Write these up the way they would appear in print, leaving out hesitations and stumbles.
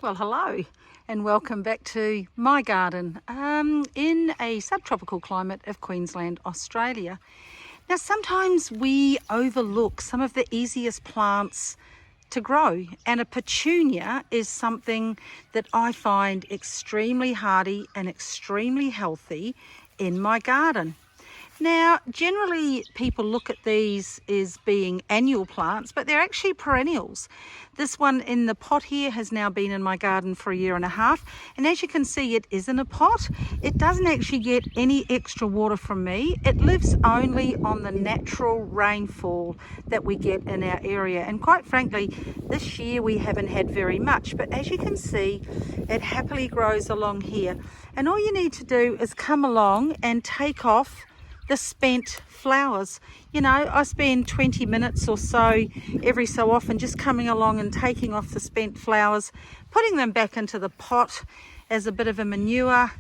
Well, hello and welcome back to my garden in a subtropical climate of Queensland, Australia. Now, sometimes we overlook some of the easiest plants to grow, and a petunia is something that I find extremely hardy and extremely healthy in my garden. Now, generally people look at these as being annual plants, but they're actually perennials. This one in the pot here has now been in my garden for 1.5 years, and as you can see, it is in a pot. It doesn't actually get any extra water from me. It lives only on the natural rainfall that we get in our area, and quite frankly, this year we haven't had very much, but as you can see, it happily grows along here. And all you need to do is come along and take off the spent flowers. You know, I spend 20 minutes or so every so often just coming along and taking off the spent flowers, putting them back into the pot as a bit of a manure,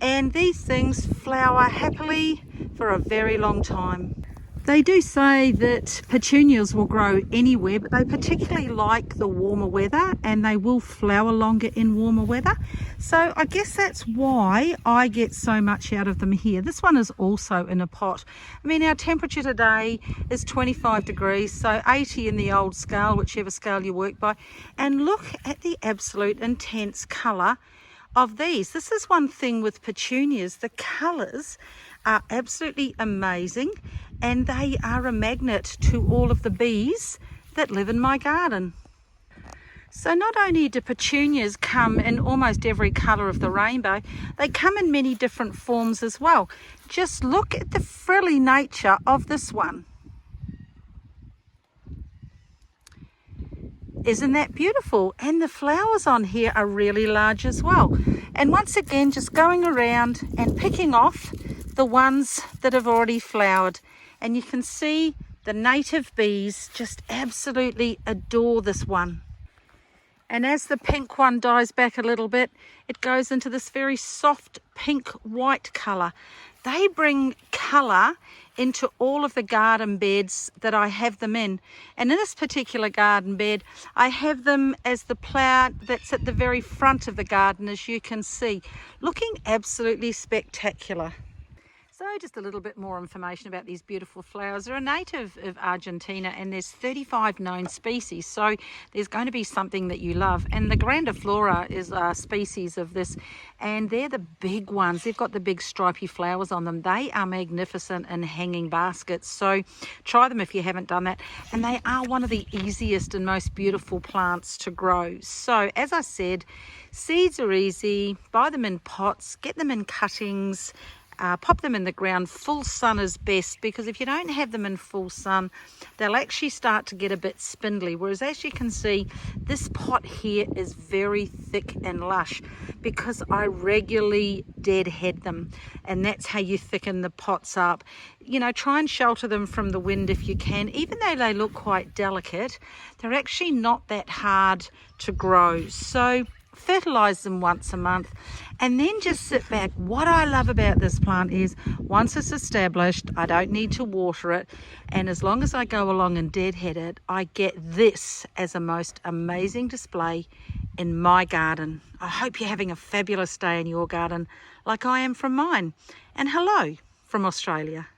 and these things flower happily for a very long time. They do say that petunias will grow anywhere, but they particularly like the warmer weather, and they will flower longer in warmer weather. So I guess that's why I get so much out of them here. This one is also in a pot. I mean, our temperature today is 25 degrees, so 80 in the old scale, whichever scale you work by. And look at the absolute intense colour of these. This is one thing with petunias, the colours are absolutely amazing, and they are a magnet to all of the bees that live in my garden. So not only do petunias come in almost every colour of the rainbow, they come in many different forms as well. Just look at the frilly nature of this one. Isn't that beautiful? And the flowers on here are really large as well. And once again, just going around and picking off the ones that have already flowered. And you can see the native bees just absolutely adore this one. And as the pink one dies back a little bit, it goes into this very soft pink-white colour. They bring colour into all of the garden beds that I have them in. And in this particular garden bed, I have them as the plant that's at the very front of the garden, as you can see, looking absolutely spectacular. So just a little bit more information about these beautiful flowers. They're a native of Argentina, and there's 35 known species, so there's going to be something that you love. And the grandiflora is a species of this, and they're the big ones. They've got the big stripy flowers on them. They are magnificent in hanging baskets, so try them if you haven't done that. And they are one of the easiest and most beautiful plants to grow. So as I said, seeds are easy. Buy them in pots, get them in cuttings, pop them in the ground. Full sun is best, because if you don't have them in full sun, they'll actually start to get a bit spindly. Whereas as you can see, this pot here is very thick and lush because I regularly deadhead them, and that's how you thicken the pots up. You know, try and shelter them from the wind if you can. Even though they look quite delicate, they're actually not that hard to grow. So fertilize them once a month, and then just sit back. What I love about this plant is once it's established, I don't need to water it, and as long as I go along and deadhead it, I get this as a most amazing display in my garden. I hope you're having a fabulous day in your garden like I am from mine, and hello from Australia.